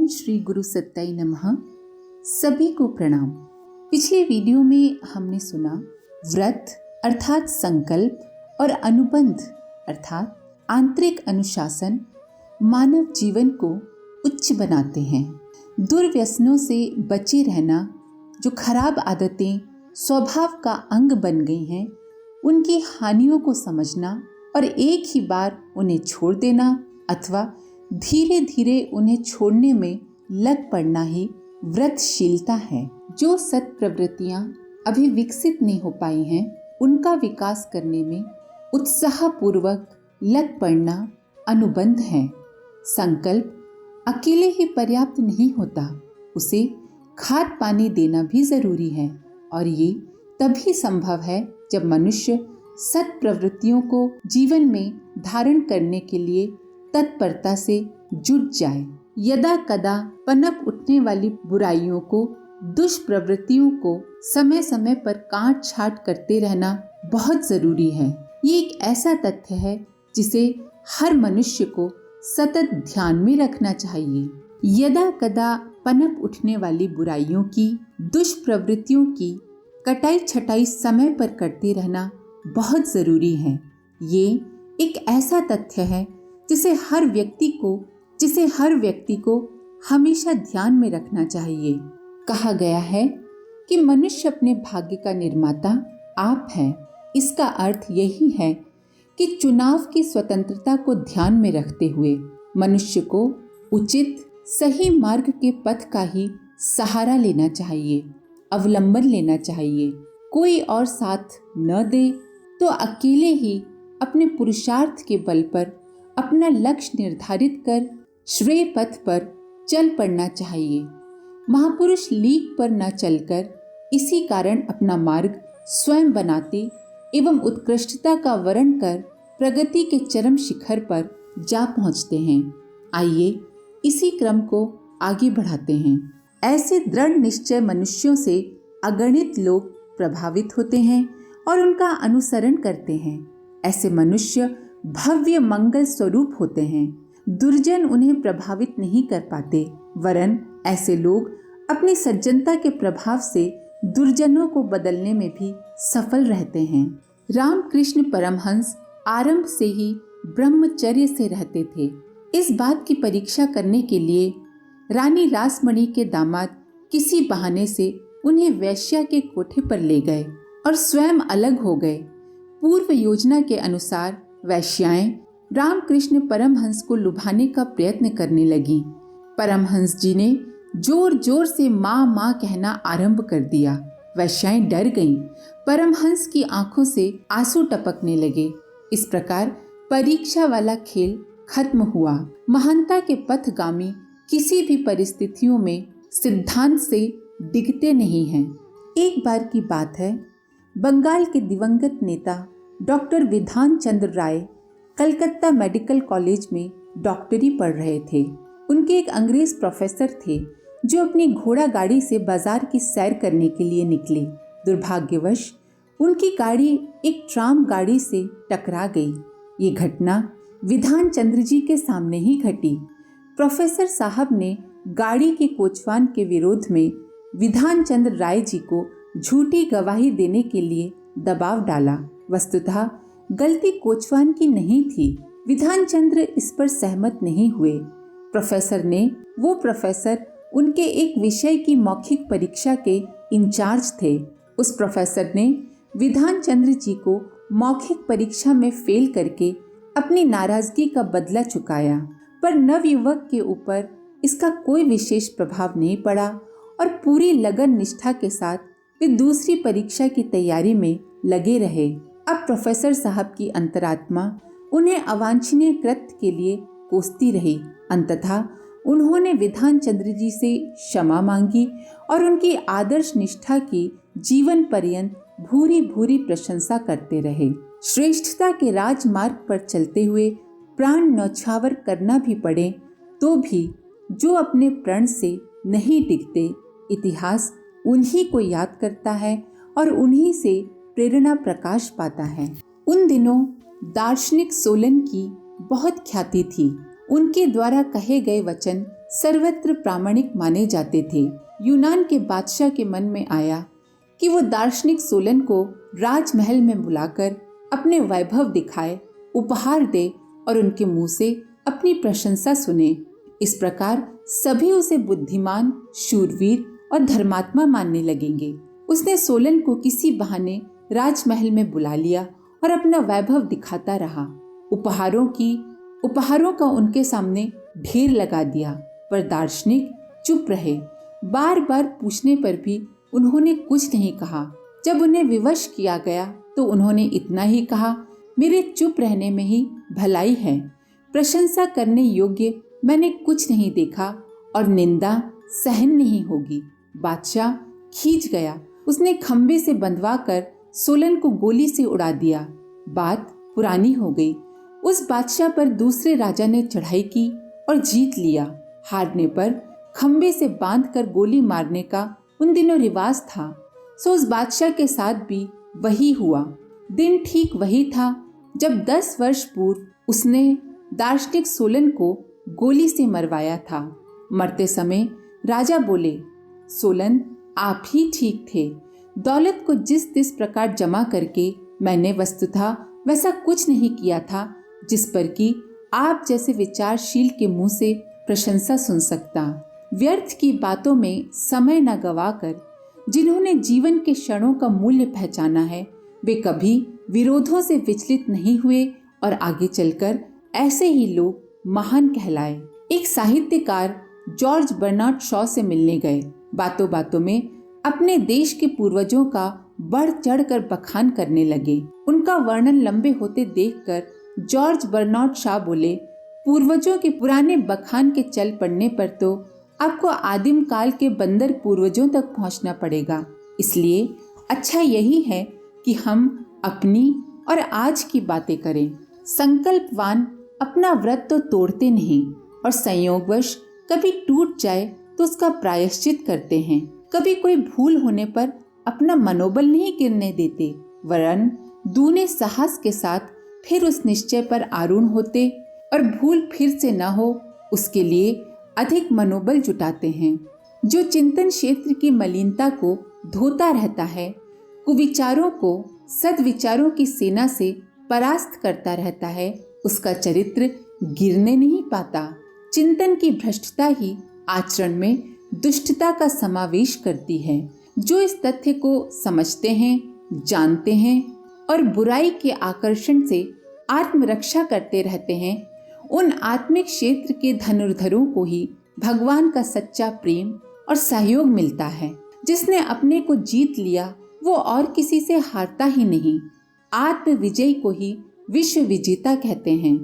श्री गुरु सत्ताई नमः। सभी को प्रणाम। पिछले वीडियो में हमने सुना व्रत अर्थात संकल्प और अनुबंध अर्थात आंतरिक अनुशासन मानव जीवन को उच्च बनाते हैं। दुर्व्यसनों से बचे रहना, जो खराब आदतें स्वभाव का अंग बन गई हैं, उनकी हानियों को समझना और एक ही बार उन्हें छोड़ देना अथवा धीरे धीरे उन्हें छोड़ने में लग पड़ना ही व्रतशीलता है। जो सत प्रवृत्तियां अभी विकसित नहीं हो पाई हैं, उनका विकास करने में उत्साहपूर्वक लग पड़ना अनुबंध है। संकल्प अकेले ही पर्याप्त नहीं होता, उसे खाद पानी देना भी जरूरी है और ये तभी संभव है जब मनुष्य सत प्रवृत्तियों को जीवन में धारण करने के लिए तत्परता से जुट जाए। यदा कदा पनप उठने वाली बुराइयों को, दुष्प्रवृत्तियों को समय समय पर काट छाट करते रहना बहुत जरूरी है। ये एक ऐसा तथ्य है जिसे हर मनुष्य को सतत ध्यान में रखना चाहिए। यदा कदा पनप उठने वाली बुराइयों की, दुष्प्रवृत्तियों की कटाई छटाई समय पर करते रहना बहुत जरूरी है। ये एक ऐसा तथ्य है जिसे हर व्यक्ति को हमेशा ध्यान में रखना चाहिए। कहा गया है कि मनुष्य अपने भाग्य का निर्माता आप है। इसका अर्थ यही है कि चुनाव की स्वतंत्रता को ध्यान में रखते हुए मनुष्य को उचित सही मार्ग के पथ का ही सहारा लेना चाहिए, अवलंबन लेना चाहिए। कोई और साथ न दे तो अकेले ही अपने पुरुषार्थ के बल पर अपना लक्ष्य निर्धारित कर श्रेय पथ पर चल पड़ना चाहिए। महापुरुष लीक पर न चलकर इसी कारण अपना मार्ग स्वयं बनाते एवं उत्कृष्टता का वर्ण कर प्रगति के चरम शिखर पर जा पहुंचते हैं। आइए इसी क्रम को आगे बढ़ाते हैं। ऐसे दृढ़ निश्चय मनुष्यों से अगणित लोग प्रभावित होते हैं और उनका अनुसरण करते हैं। ऐसे मनुष्य भव्य मंगल स्वरूप होते हैं। दुर्जन उन्हें प्रभावित नहीं कर पाते, वरन ऐसे लोग अपनी सज्जनता के प्रभाव से दुर्जनों को बदलने में भी सफल रहते हैं। रामकृष्ण परमहंस आरंभ से ही ब्रह्मचर्य से रहते थे। इस बात की परीक्षा करने के लिए रानी रासमणि के दामाद किसी बहाने से उन्हें वैश्या के कोठे पर ले गए और स्वयं अलग हो गए। पूर्व योजना के अनुसार वैश्याएं रामकृष्ण परमहंस को लुभाने का प्रयत्न करने लगी। परमहंस जी ने जोर जोर से माँ माँ कहना आरंभ कर दिया। वैश्याएं डर गईं। परमहंस की आंखों से आंसू टपकने लगे। इस प्रकार परीक्षा वाला खेल खत्म हुआ। महानता के पथगामी किसी भी परिस्थितियों में सिद्धांत से डिगते नहीं हैं। एक बार की बात है, बंगाल के दिवंगत नेता डॉक्टर विधान चंद्र राय कलकत्ता मेडिकल कॉलेज में डॉक्टरी पढ़ रहे थे। उनके एक अंग्रेज प्रोफेसर थे जो अपनी घोड़ा गाड़ी से बाजार की सैर करने के लिए निकले। दुर्भाग्यवश उनकी गाड़ी एक ट्राम गाड़ी से टकरा गई। ये घटना विधान चंद्र जी के सामने ही घटी। प्रोफेसर साहब ने गाड़ी के कोचवान के विरोध में विधान चंद्र राय जी को झूठी गवाही देने के लिए दबाव डाला। वस्तुतः गलती कोचवान की नहीं थी। विधान चंद्र इस पर सहमत नहीं हुए। प्रोफेसर उनके एक विषय की मौखिक परीक्षा के इंचार्ज थे। उस प्रोफेसर ने विधान चंद्र जी को मौखिक परीक्षा में फेल करके अपनी नाराजगी का बदला चुकाया, पर नवयुवक के ऊपर इसका कोई विशेष प्रभाव नहीं पड़ा और पूरी लगन निष्ठा के साथ वे दूसरी परीक्षा की तैयारी में लगे रहे। अब प्रोफेसर साहब की अंतरात्मा उन्हें अवांछनीय कृत्य के लिए कोसती रही। अंततः उन्होंने विधान चंद्र जी से क्षमा मांगी और उनकी आदर्श निष्ठा की जीवन पर्यंत भूरी भूरी प्रशंसा करते रहे। श्रेष्ठता के राजमार्ग पर चलते हुए प्राण न्यौछावर करना भी पड़े तो भी जो अपने प्रण से नहीं टिकते, इतिहास उन्हीं को याद करता है और उन्हीं से प्रेरणा प्रकाश पाता है। उन दिनों दार्शनिक सोलन की बहुत ख्याति थी। उनके द्वारा कहे गए वचन सर्वत्र प्रामाणिक माने जाते थे। यूनान के बादशाह के मन में आया कि वो दार्शनिक सोलन को राजमहल में बुलाकर अपने वैभव दिखाए, उपहार दे और उनके मुंह से अपनी प्रशंसा सुने। इस प्रकार सभी उसे बुद्धिमान, शूरवीर और धर्मात्मा मानने लगेंगे। उसने सोलन को किसी बहाने राजमहल में बुला लिया और अपना वैभव दिखाता रहा। उपहारों का उनके सामने ढेर लगा दिया, पर दार्शनिक चुप रहे। बार बार पूछने पर भी उन्होंने कुछ नहीं कहा। जब उन्हें विवश किया गया तो उन्होंने इतना ही कहा, मेरे चुप रहने में ही भलाई है। प्रशंसा करने योग्य मैंने कुछ नहीं देखा और निंदा सहन नहीं होगी। बादशाह खींच गया। उसने खंबे से बंधवा कर सोलन को गोली से उड़ा दिया। बात पुरानी हो गई। उस बादशाह पर दूसरे राजा ने चढ़ाई की और जीत लिया। हारने पर खंबे से बांधकर गोली मारने का उन दिनों रिवाज था। सो उस बादशाह के साथ भी वही हुआ। दिन ठीक वही था जब 10 वर्ष पूर्व उसने दार्शनिक सोलन को गोली से मरवाया था। मरते समय राजा बोले, सोलन आप ही ठीक थे। दौलत को जिस प्रकार जमा करके मैंने वस्तुतः वैसा कुछ नहीं किया था जिस पर कि आप जैसे विचारशील के मुंह से प्रशंसा सुन सकता। व्यर्थ की बातों में समय न गवाकर जिन्होंने जीवन के क्षणों का मूल्य पहचाना है, वे कभी विरोधों से विचलित नहीं हुए और आगे चलकर ऐसे ही लोग महान कहलाए। एक साहित्यकार जॉर्ज बर्नार्ड शॉ से मिलने गए। बातों बातों में अपने देश के पूर्वजों का बढ़ चढ़कर बखान करने लगे। उनका वर्णन लंबे होते देखकर जॉर्ज बर्नार्ड शॉ बोले, पूर्वजों के पुराने बखान के चल पड़ने पर तो आपको आदिम काल के बंदर पूर्वजों तक पहुंचना पड़ेगा। इसलिए अच्छा यही है कि हम अपनी और आज की बातें करें। संकल्पवान अपना व्रत तो तोड़ते नहीं और संयोगवश कभी टूट जाए तो उसका प्रायश्चित करते हैं। कभी कोई भूल होने पर अपना मनोबल नहीं गिरने देते, वरन दूने साहस के साथ फिर उस निश्चय पर आरूढ़ होते और भूल फिर से न हो उसके लिए अधिक मनोबल जुटाते हैं। जो चिंतन क्षेत्र की मलिनता को धोता रहता है, कुविचारों को सद्विचारों की सेना से परास्त करता रहता है, उसका चरित्र गिरने नहीं पाता। चिंतन की भ्रष्टता ही आचरण में दुष्टता का समावेश करती है। जो इस तथ्य को समझते हैं, जानते हैं और बुराई के आकर्षण से आत्मरक्षा करते रहते हैं, उन आत्मिक क्षेत्र के धनुर्धरों को ही भगवान का सच्चा प्रेम और सहयोग मिलता है। जिसने अपने को जीत लिया वो और किसी से हारता ही नहीं। आत्म विजय को ही विश्व विजेता कहते हैं।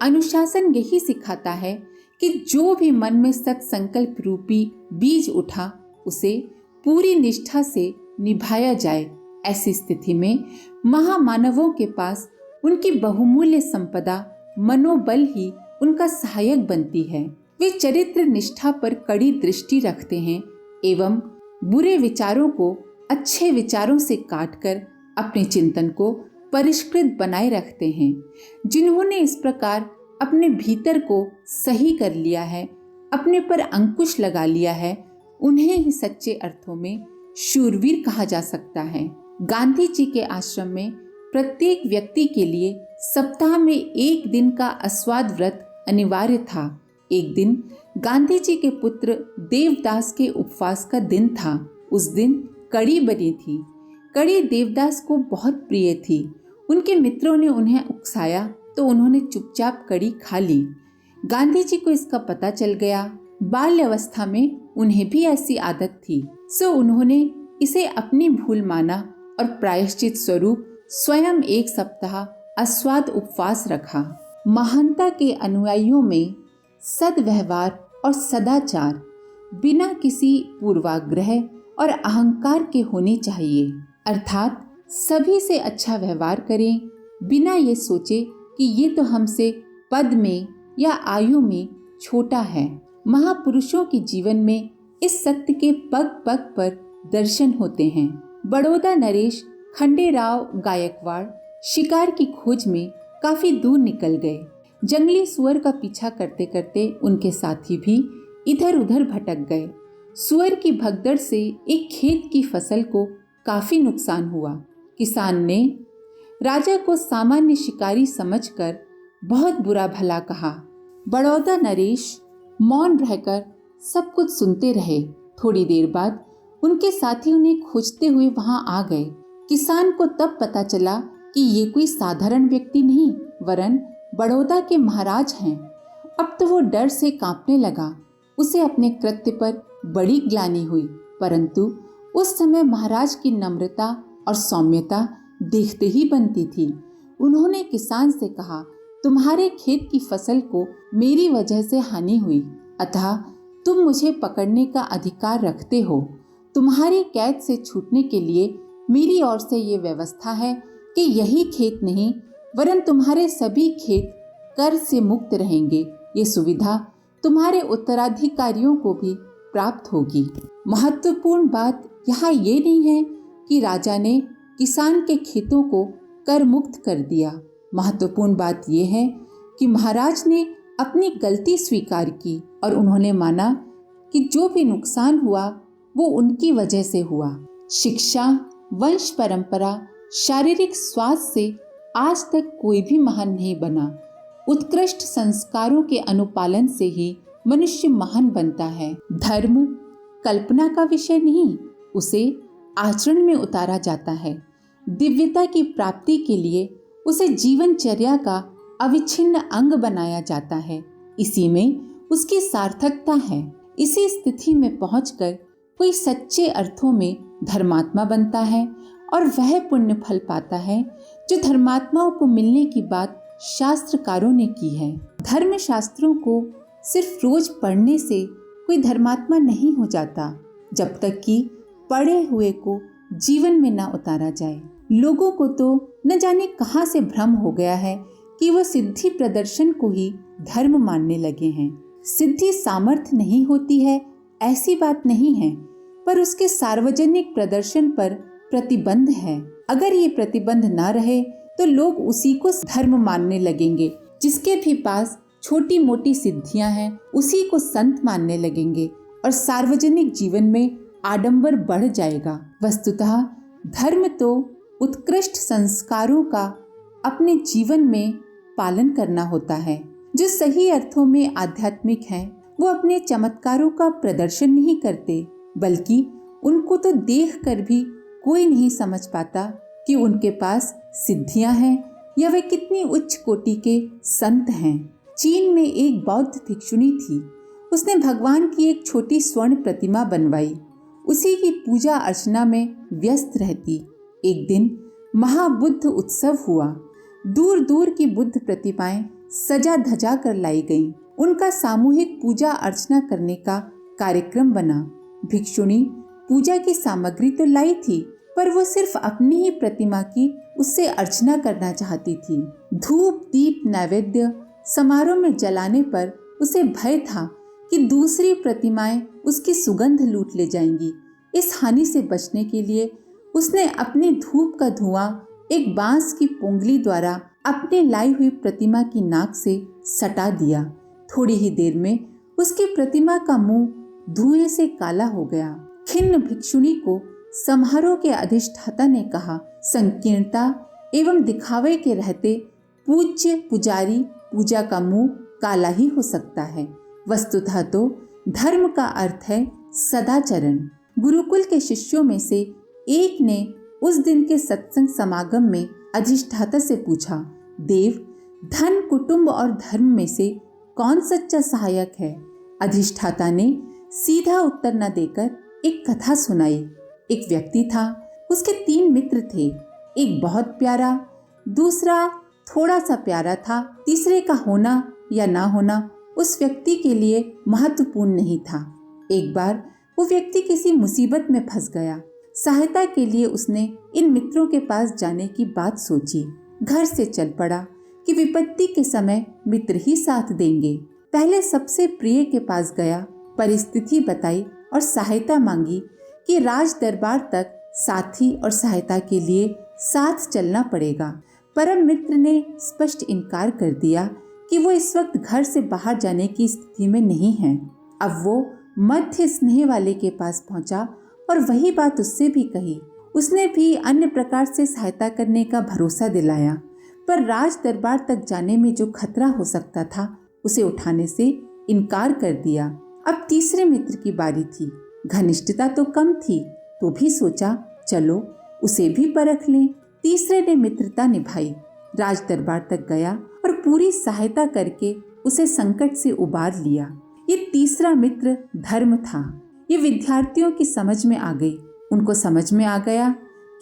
अनुशासन यही सिखाता है कि जो भी मन में सत्संकल्प रूपी बीज उठा उसे पूरी निष्ठा से निभाया जाए। ऐसी स्थिति में महामानवों के पास उनकी बहुमूल्य संपदा मनोबल ही उनका सहायक बनती है। वे चरित्र निष्ठा पर कड़ी दृष्टि रखते हैं एवं बुरे विचारों को अच्छे विचारों से काटकर अपने चिंतन को परिष्कृत बनाए रखते हैं। जिन्होंने इस प्रकार अपने भीतर को सही कर लिया है, अपने पर अंकुश लगा लिया है, उन्हें ही सच्चे अर्थों में शूरवीर कहा जा सकता है। गांधी जी के आश्रम में प्रत्येक व्यक्ति के लिए सप्ताह में एक दिन का अस्वाद व्रत अनिवार्य था। एक दिन गांधी जी के पुत्र देवदास के उपवास का दिन था। उस दिन कड़ी बनी थी। कड़ी देवदास को बहुत प्रिय थी। उनके मित्रों ने उन्हें उकसाया तो उन्होंने चुपचाप कड़ी खा ली। गांधी जी को इसका पता चल गया। बाल्यावस्था में उन्हें भी ऐसी आदत थी, सो उन्होंने इसे अपनी भूल माना और प्रायश्चित स्वरूप स्वयं एक सप्ताह अस्वाद उपवास रखा। महानता के अनुयायियों में सद्व्यवहार और सदाचार बिना किसी पूर्वाग्रह और अहंकार के होने चाहिए, अर्थात सभी से अच्छा व्यवहार करें, बिना ये सोचे कि ये तो हमसे पद में या आयु में छोटा है। महापुरुषों के जीवन में इस सत्य के पग पग पर दर्शन होते हैं। बड़ौदा नरेश खंडेराव गायकवाड़ शिकार की खोज में काफी दूर निकल गए। जंगली सुअर का पीछा करते करते उनके साथी भी इधर उधर भटक गए। सुअर की भगदड़ से एक खेत की फसल को काफी नुकसान हुआ। किसान ने राजा को सामान्य शिकारी समझकर बहुत बुरा भला कहा। बड़ौदा नरेश मौन रहकर सब कुछ सुनते रहे। थोड़ी देर बाद उनके साथी उन्हें खोजते हुए वहां आ गए। किसान को तब पता चला कि ये कोई साधारण व्यक्ति नहीं वरन बड़ौदा के महाराज हैं। अब तो वो डर से कांपने लगा। उसे अपने कृत्य पर बड़ी ग्लानि हुई, परंतु उस समय महाराज की नम्रता और सौम्यता देखते ही बनती थी। उन्होंने किसान से कहा, तुम्हारे खेत की फसल को मेरी वजह से हानि हुई, अतः तुम मुझे पकड़ने का अधिकार रखते हो। तुम्हारी कैद से छूटने के लिए मेरी ओर से ये व्यवस्था है कि यही खेत नहीं वरन तुम्हारे सभी खेत कर से मुक्त रहेंगे। ये सुविधा तुम्हारे उत्तराधिकारियों को भी प्राप्त होगी। महत्वपूर्ण बात यहाँ ये नहीं है कि राजा ने किसान के खेतों को कर मुक्त कर दिया। महत्वपूर्ण बात यह है कि महाराज ने अपनी गलती स्वीकार की और उन्होंने माना कि जो भी नुकसान हुआ वो उनकी वजह से हुआ। शिक्षा, वंश परंपरा, शारीरिक स्वास्थ्य से आज तक कोई भी महान नहीं बना। उत्कृष्ट संस्कारों के अनुपालन से ही मनुष्य महान बनता है। धर्म कल्पना का विषय नहीं, उसे आचरण में उतारा जाता है। दिव्यता की प्राप्ति के लिए उसे जीवनचर्या का अविच्छिन्न अंग बनाया जाता है। इसी में उसकी सार्थकता है। इसी स्थिति में पहुंचकर कोई सच्चे अर्थों में धर्मात्मा बनता है और वह पुण्य फल पाता है जो धर्मात्माओं को मिलने की बात शास्त्रकारों ने की है। धर्म शास्त्रों को सिर्फ रोज पढ़ने से कोई धर्मात्मा नहीं हो जाता, जब तक कि पढ़े हुए को जीवन में न उतारा जाए। लोगों को तो न जाने कहां से भ्रम हो गया है कि वह सिद्धि प्रदर्शन को ही धर्म मानने लगे हैं। सिद्धि सामर्थ्य नहीं होती है ऐसी बात नहीं है, पर उसके सार्वजनिक प्रदर्शन पर प्रतिबंध है। अगर ये प्रतिबंध ना रहे तो लोग उसी को धर्म मानने लगेंगे। जिसके भी पास छोटी मोटी सिद्धियां हैं उसी को संत मानने लगेंगे और सार्वजनिक जीवन में आडंबर बढ़ जाएगा। वस्तुतः धर्म तो उत्कृष्ट संस्कारों का अपने जीवन में पालन करना होता है। जो सही अर्थों में आध्यात्मिक हैं, वो अपने चमत्कारों का प्रदर्शन नहीं करते, बल्कि उनको तो देखकर भी कोई नहीं समझ पाता कि उनके पास सिद्धियां हैं या वे कितनी उच्च कोटि के संत हैं। चीन में एक बौद्ध भिक्षुणी थी। उसने भगवान की एक छोटी स्वर्ण प्रतिमा बनवाई। उसी की पूजा अर्चना में व्यस्त रहती। एक दिन महाबुद्ध उत्सव हुआ। दूर दूर की बुद्ध प्रतिमाएं सजा धजा कर लाई गईं। उनका सामूहिक पूजा अर्चना करने का कार्यक्रम बना। भिक्षुणी पूजा की सामग्री तो लाई थी, पर वो सिर्फ अपनी ही प्रतिमा की उससे अर्चना करना चाहती थी। धूप दीप नैवेद्य समारोह में जलाने पर उसे भय था कि दूसरी प्रतिमाएं उसकी सुगंध लूट ले जाएंगी। इस हानि से बचने के लिए उसने अपनी धूप का धुआं एक बांस की पोंगली द्वारा अपने लाई हुई प्रतिमा की नाक से सटा दिया। थोड़ी ही देर में उसकी प्रतिमा का मुंह धुएं से काला हो गया। खिन्न भिक्षुणी को समारोह के अधिष्ठाता ने कहा, संकीर्णता एवं दिखावे के रहते पूज्य पुजारी पूजा का मुंह काला ही हो सकता है। वस्तुतः तो धर्म का अर्थ है सदाचरण। गुरुकुल के शिष्यों में से एक ने उस दिन के सत्संग समागम में अधिष्ठाता से पूछा, देव, धन, कुटुंब और धर्म में से कौन सच्चा सहायक है? अधिष्ठाता ने सीधा उत्तर न देकर एक कथा सुनाई। एक व्यक्ति था, उसके 3 मित्र थे। एक बहुत प्यारा, दूसरा थोड़ा सा प्यारा था, तीसरे का होना या ना होना उस व्यक्ति के लिए महत्वपूर्ण नहीं था। एक बार वो व्यक्ति किसी मुसीबत में फंस गया। सहायता के लिए उसने इन मित्रों के पास जाने की बात सोची। घर से चल पड़ा कि विपत्ति के समय मित्र ही साथ देंगे। पहले सबसे प्रिय के पास गया, परिस्थिति बताई और सहायता मांगी कि राज दरबार तक साथी और सहायता के लिए साथ चलना पड़ेगा। परम मित्र ने स्पष्ट इनकार कर दिया कि वो इस वक्त घर से बाहर जाने की स्थिति में नहीं है। अब वो मध्य स्नेह वाले के पास पहुंचा और वही बात उससे भी कही। उसने भी अन्य प्रकार से सहायता करने का भरोसा दिलाया, पर राज दरबार तक जाने में जो खतरा हो सकता था उसे उठाने से इनकार कर दिया। अब तीसरे मित्र की बारी थी। घनिष्ठता तो कम थी, तो भी सोचा चलो उसे भी परख लें। तीसरे ने मित्रता निभाई, राज दरबार तक गया और पूरी सहायता करके उसे संकट से उबार लिया। ये तीसरा मित्र धर्म था। ये विद्यार्थियों की समझ में आ गई। उनको समझ में आ गया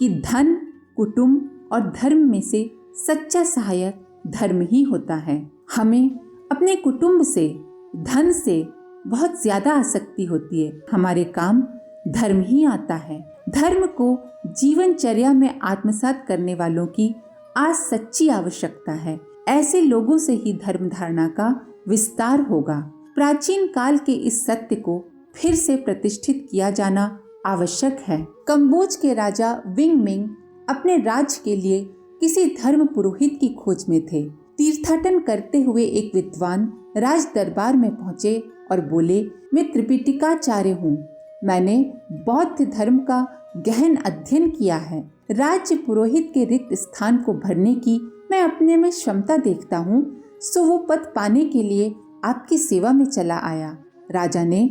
कि धन, कुटुंब और धर्म में से सच्चा सहायक धर्म ही होता है। हमें अपने कुटुंब से, धन से बहुत ज्यादा आसक्ति होती है। हमारे काम धर्म ही आता है। धर्म को जीवनचर्या में आत्मसात करने वालों की आज सच्ची आवश्यकता है। ऐसे लोगों से ही धर्म धारणा का विस्तार होगा। प्राचीन काल के इस सत्य को फिर से प्रतिष्ठित किया जाना आवश्यक है। कंबोज के राजा विंग मिंग अपने राज्य के लिए किसी धर्म पुरोहित की खोज में थे। तीर्थाटन करते हुए एक विद्वान राज दरबार में पहुंचे और बोले, मैं त्रिपिटिकाचार्य हूँ। मैंने बौद्ध धर्म का गहन अध्ययन किया है। राज्य पुरोहित के रिक्त स्थान को भरने की मैं अपने में क्षमता देखता हूँ, सो वो पद पाने के लिए आपकी सेवा में चला आया। राजा ने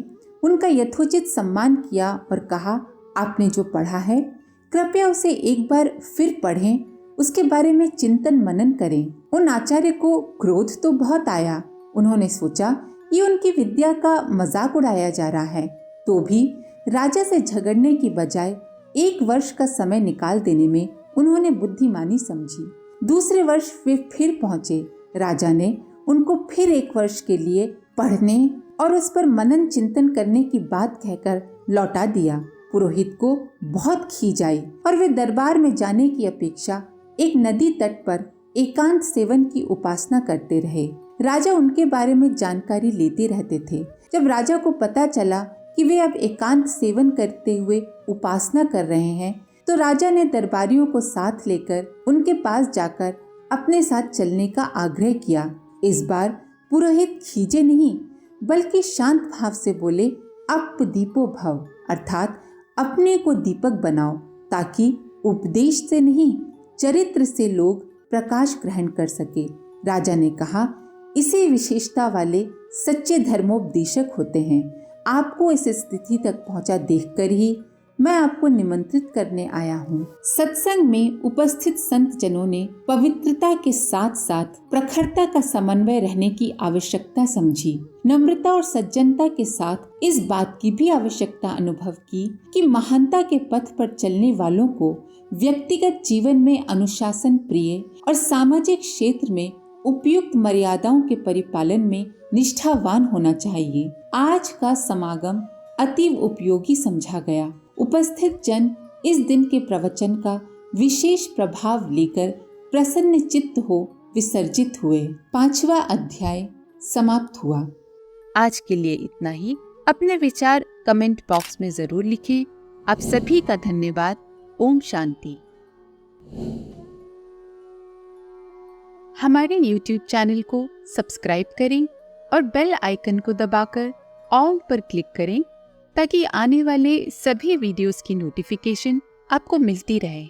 उनका यथोचित सम्मान किया और कहा, आपने जो पढ़ा है कृपया उसे एक बार फिर पढ़ें, उसके बारे में चिंतन मनन करें। उन आचार्य को क्रोध तो बहुत आया। उन्होंने सोचा ये उनकी विद्या का मजाक उड़ाया जा रहा है, तो भी राजा से झगड़ने की बजाय 1 वर्ष का समय निकाल देने में उन्होंने बुद्धिमानी समझी। दूसरे वर्ष वे फिर पहुंचे। राजा ने उनको फिर 1 वर्ष के लिए पढ़ने और उस पर मनन चिंतन करने की बात कहकर लौटा दिया। पुरोहित को बहुत खीज आई और वे दरबार में जाने की अपेक्षा एक नदी तट पर एकांत सेवन की उपासना करते रहे। राजा उनके बारे में जानकारी लेते रहते थे। जब राजा को पता चला कि वे अब एकांत सेवन करते हुए उपासना कर रहे हैं, तो राजा ने दरबारियों को साथ लेकर उनके पास जाकर अपने साथ चलने का आग्रह किया। इस बार पुरोहित खीजे नहीं बल्कि शांत भाव से बोले, अप दीपो भव, अर्थात अपने को दीपक बनाओ, ताकि उपदेश से नहीं चरित्र से लोग प्रकाश ग्रहण कर सके। राजा ने कहा, इसी विशेषता वाले सच्चे धर्मोपदेशक होते हैं। आपको इस स्थिति तक पहुंचा देखकर ही मैं आपको निमंत्रित करने आया हूँ। सत्संग में उपस्थित संत जनों ने पवित्रता के साथ साथ प्रखरता का समन्वय रहने की आवश्यकता समझी। नम्रता और सज्जनता के साथ इस बात की भी आवश्यकता अनुभव की कि महानता के पथ पर चलने वालों को व्यक्तिगत जीवन में अनुशासन प्रिय और सामाजिक क्षेत्र में उपयुक्त मर्यादाओं के परिपालन में निष्ठावान होना चाहिए। आज का समागम अतीव उपयोगी समझा गया। उपस्थित जन इस दिन के प्रवचन का विशेष प्रभाव लेकर प्रसन्न चित्त हो विसर्जित हुए। 5वां अध्याय समाप्त हुआ। आज के लिए इतना ही। अपने विचार कमेंट बॉक्स में जरूर लिखें। आप सभी का धन्यवाद। ओम शांति। हमारे YouTube चैनल को सब्सक्राइब करें और बेल आइकन को दबाकर ऑल पर क्लिक करें ताकि आने वाले सभी वीडियोस की नोटिफिकेशन आपको मिलती रहे।